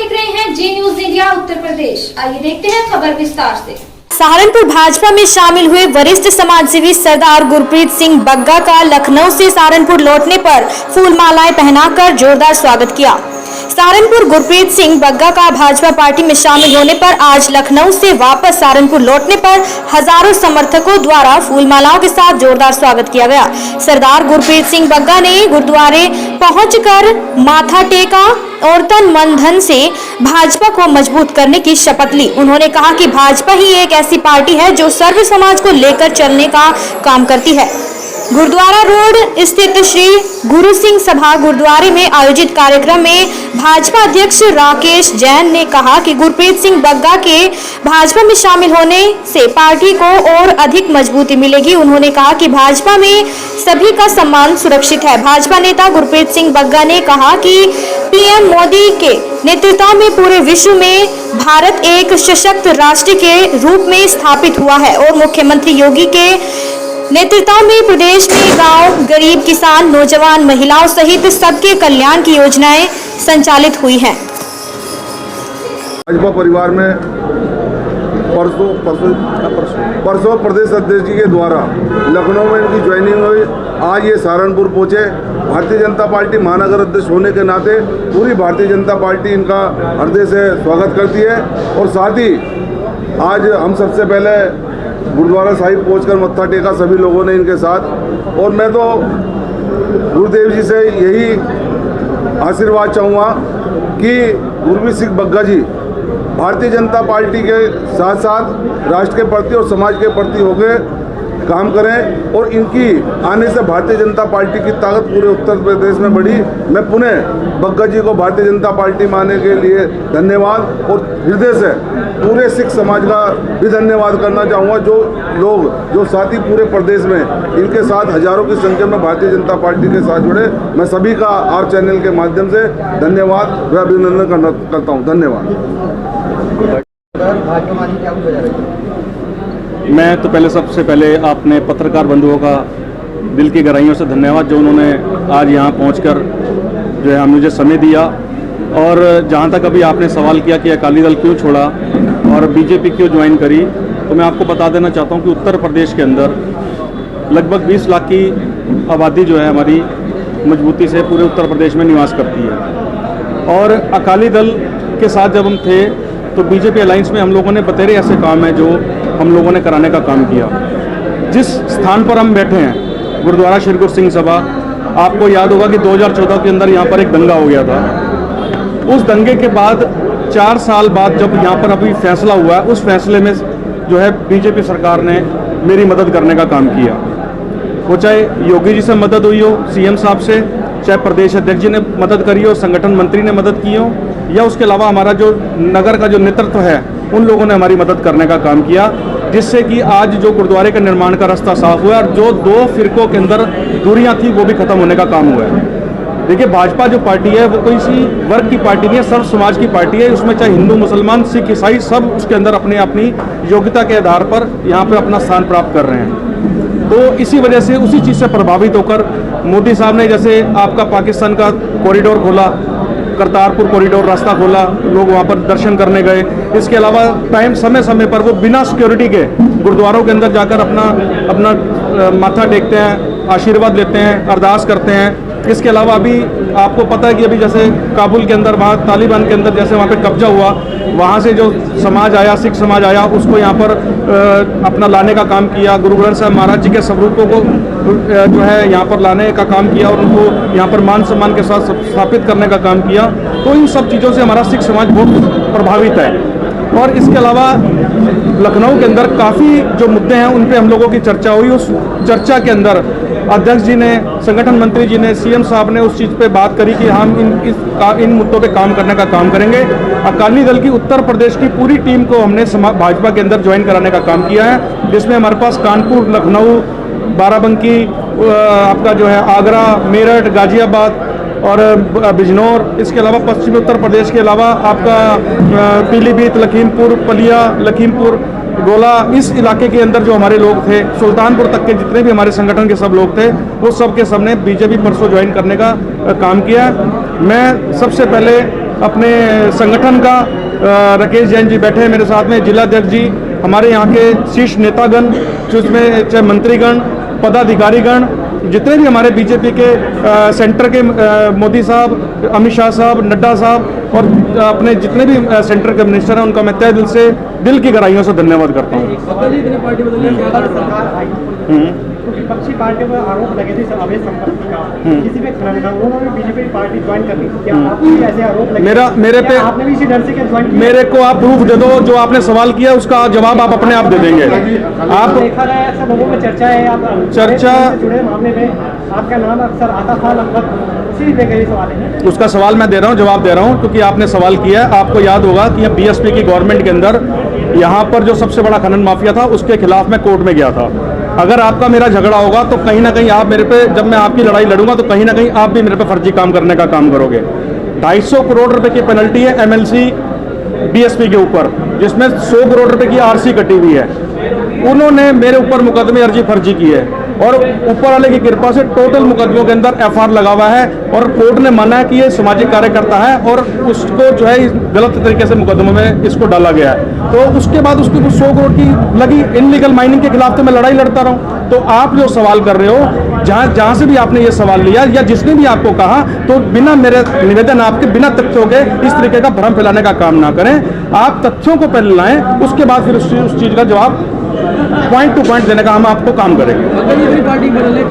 देख रहे हैं जी न्यूज इंडिया उत्तर प्रदेश। आइए देखते हैं खबर विस्तार से। सहारनपुर भाजपा में शामिल हुए वरिष्ठ समाजसेवी सरदार गुरप्रीत सिंह बग्गा का लखनऊ से सहारनपुर लौटने पर फूल मालाएं पहनाकर जोरदार स्वागत किया। सहारनपुर गुरप्रीत सिंह बग्गा का भाजपा पार्टी में शामिल होने पर आज लखनऊ से वापस सहारनपुर लौटने पर हजारों समर्थकों द्वारा फूल मालाओं के साथ जोरदार स्वागत किया गया। सरदार गुरप्रीत सिंह बग्गा ने गुरुद्वारे पहुंचकर माथा टेका और तन मन धन से भाजपा को मजबूत करने की शपथ ली। उन्होंने कहा कि भाजपा ही एक ऐसी पार्टी है जो सर्व समाज को लेकर चलने का काम करती है। गुरुद्वारा रोड स्थित श्री गुरु सिंह सभा गुरुद्वारे में आयोजित कार्यक्रम में भाजपा अध्यक्ष राकेश जैन ने कहा कि गुरप्रीत सिंह बग्गा के भाजपा में शामिल होने से पार्टी को और अधिक मजबूती मिलेगी। उन्होंने कहा कि भाजपा में सभी का सम्मान सुरक्षित है। भाजपा नेता गुरप्रीत सिंह बग्गा ने कहा कि पीएम मोदी के नेतृत्व में पूरे विश्व में भारत एक सशक्त राष्ट्र के रूप में स्थापित हुआ है और मुख्यमंत्री योगी के नेतृत्व में प्रदेश में गांव, गरीब, किसान, नौजवान, महिलाओं सहित सबके कल्याण की योजनाएं संचालित हुई हैं। भाजपा परिवार में परसों प्रदेश अध्यक्ष जी के द्वारा लखनऊ में इनकी ज्वाइनिंग हुई। आज ये सहारनपुर पहुंचे। भारतीय जनता पार्टी महानगर अध्यक्ष होने के नाते पूरी भारतीय जनता पार्टी इनका हृदय से स्वागत करती है और साथ ही आज हम सबसे पहले गुरुद्वारा साहिब पहुंचकर मत्था टेका सभी लोगों ने इनके साथ। और मैं तो गुरुदेव जी से यही आशीर्वाद चाहूँगा कि गुरप्रीत सिंह बग्गा जी भारतीय जनता पार्टी के साथ साथ राष्ट्र के प्रति और समाज के प्रति होकर काम करें और इनकी आने से भारतीय जनता पार्टी की ताकत पूरे उत्तर प्रदेश में बढ़ी। मैं पुनः बग्गा जी को भारतीय जनता पार्टी में आने के लिए धन्यवाद और हृदय से पूरे सिख समाज का भी धन्यवाद करना चाहूँगा। जो लोग जो साथी पूरे प्रदेश में इनके साथ हजारों की संख्या में भारतीय जनता पार्टी के साथ जुड़े, मैं सभी का आप चैनल के माध्यम से धन्यवाद व अभिनंदन करता हूँ। धन्यवाद। मैं तो सबसे पहले अपने पत्रकार बंधुओं का दिल की गहराइयों से धन्यवाद जो उन्होंने आज यहाँ पहुँचकर जो है मुझे समय दिया। और जहाँ तक अभी आपने सवाल किया कि अकाली दल क्यों छोड़ा और बीजेपी क्यों ज्वाइन करी, तो मैं आपको बता देना चाहता हूँ कि उत्तर प्रदेश के अंदर लगभग 20 लाख की आबादी जो है हमारी मजबूती से पूरे उत्तर प्रदेश में निवास करती है। और अकाली दल के साथ जब हम थे तो बीजेपी अलायंस में हम लोगों ने बतेरे ऐसे काम हैं जो हम लोगों ने कराने का काम किया। जिस स्थान पर हम बैठे हैं गुरुद्वारा श्री गुरु सिंह सभा, आपको याद होगा कि 2014 के अंदर यहाँ पर एक दंगा हो गया था। उस दंगे के बाद 4 साल बाद जब यहाँ पर अभी फैसला हुआ है, उस फैसले में जो है बीजेपी सरकार ने मेरी मदद करने का काम किया। वो चाहे योगी जी से मदद हुई हो, सीएम साहब से, चाहे प्रदेश अध्यक्ष जी ने मदद करी हो, संगठन मंत्री ने मदद की हो, या उसके अलावा हमारा जो नगर का जो नेतृत्व है उन लोगों ने हमारी मदद करने का काम किया, जिससे कि आज जो गुरुद्वारे के निर्माण का रास्ता साफ हुआ और जो 2 फिरकों के अंदर दूरियां थी वो भी खत्म होने का काम हुआ है। देखिए, भाजपा जो पार्टी है वो कोई सी वर्ग की पार्टी नहीं है, सर्व समाज की पार्टी है। उसमें चाहे हिंदू, मुसलमान, सिख, ईसाई सब उसके अंदर अपनी योग्यता के आधार पर यहाँ पर अपना स्थान प्राप्त कर रहे हैं। तो इसी वजह से उसी चीज़ से प्रभावित होकर मोदी साहब ने जैसे आपका पाकिस्तान का कॉरिडोर खोला, करतारपुर कॉरिडोर रास्ता खोला, लोग वहाँ पर दर्शन करने गए। इसके अलावा समय समय पर वो बिना सिक्योरिटी के गुरुद्वारों के अंदर जाकर अपना माथा टेकते हैं, आशीर्वाद लेते हैं, अरदास करते हैं। इसके अलावा अभी आपको पता है कि अभी जैसे काबुल के अंदर वहाँ तालिबान के अंदर जैसे वहाँ पे कब्जा हुआ, वहाँ से जो समाज आया, सिख समाज आया, उसको यहाँ पर अपना लाने का काम किया। गुरु ग्रंथ साहब महाराज जी के स्वरूपों को जो है यहाँ पर लाने का काम किया और उनको यहाँ पर मान सम्मान के साथ स्थापित करने का काम किया। तो इन सब चीज़ों से हमारा सिख समाज बहुत प्रभावित है। और इसके अलावा लखनऊ के अंदर काफ़ी जो मुद्दे हैं उन पे हम लोगों की चर्चा हुई। उस चर्चा के अंदर अध्यक्ष जी ने, संगठन मंत्री जी ने, सीएम साहब ने उस चीज़ पे बात करी कि हम इन मुद्दों पे काम करने का काम करेंगे। अकाली दल की उत्तर प्रदेश की पूरी टीम को हमने भाजपा के अंदर ज्वाइन कराने का काम किया है, जिसमें हमारे पास कानपुर, लखनऊ, बाराबंकी, आपका जो है आगरा, मेरठ, गाजियाबाद और बिजनौर, इसके अलावा पश्चिमी उत्तर प्रदेश के अलावा आपका पीलीभीत, लखीमपुर, पलिया, लखीमपुर, गोला, इस इलाके के अंदर जो हमारे लोग थे, सुल्तानपुर तक के जितने भी हमारे संगठन के सब लोग थे, वो सब के सब ने बीजेपी परसों ज्वाइन करने का काम किया। मैं सबसे पहले अपने संगठन का राकेश जैन जी बैठे हैं मेरे साथ में, जिलाध्यक्ष जी, हमारे यहाँ के शीर्ष नेतागण, जिसमें चाहे मंत्रीगण, पदाधिकारीगण, जितने भी हमारे बीजेपी के सेंटर के मोदी साहब, अमित शाह साहब, नड्डा साहब और अपने जितने भी सेंटर के मिनिस्टर हैं, उनका मैं तहे दिल से, दिल की गहराइयों से धन्यवाद करता हूँ। विपक्षी पार्टियों पर आरोप लगे थे अवैध संपत्ति का, किसी पे खनन का, उन्होंने बीजेपी पार्टी ज्वाइन कर ली। क्या आपको भी ऐसे आरोप लगे? मेरे पे आपने भी इसी डर से क्या ज्वाइन किया? मेरे को आप प्रूफ दे दो, जो आपने सवाल किया उसका जवाब आप अपने आप दे देंगे। आप देखा गया है, सब लोगों में चर्चा है, आप चर्चा से जुड़े मामले में आपका नाम अक्सर आता था, लगभग उसी लेकर ये सवाल है। उसका सवाल मैं दे रहा हूँ, जवाब दे रहा हूँ, क्योंकि आपने सवाल किया है। आपको याद होगा कि बीएसपी की गवर्नमेंट के अंदर यहाँ पर जो सबसे बड़ा खनन माफिया था, उसके खिलाफ मैं कोर्ट में गया था। अगर आपका मेरा झगड़ा होगा तो कहीं ना कहीं आप मेरे पे, जब मैं आपकी लड़ाई लड़ूंगा तो कहीं ना कहीं आप भी मेरे पे फर्जी काम करने का काम करोगे। 250 करोड़ रुपए की पेनल्टी है एमएलसी बीएसपी के ऊपर, जिसमें 100 करोड़ रुपए की आरसी कटी हुई है। उन्होंने मेरे ऊपर मुकदमे अर्जी फर्जी की है और ऊपर वाले की कृपा से टोटल मुकदमों के अंदर एफआईआर लगा हुआ है और कोर्ट ने माना है कि ये सामाजिक कार्यकर्ता है और उसको जो है गलत तरीके से मुकदमों में इसको डाला गया है। तो उसके बाद उसको 100 करोड़ की लगी। इनलीगल माइनिंग के खिलाफ तो मैं लड़ाई लड़ता रहा हूँ। तो आप जो सवाल कर रहे हो, जहाँ से भी आपने ये सवाल लिया या जिसने भी आपको कहा, तो बिना मेरे निवेदन आपके बिना तथ्यों के इस तरीके का भ्रम फैलाने का काम ना करें। आप तथ्यों को पहले लाएं, उसके बाद फिर उस चीज़ का जवाब पॉइंट टू पॉइंट देने का हम आपको काम करेंगे।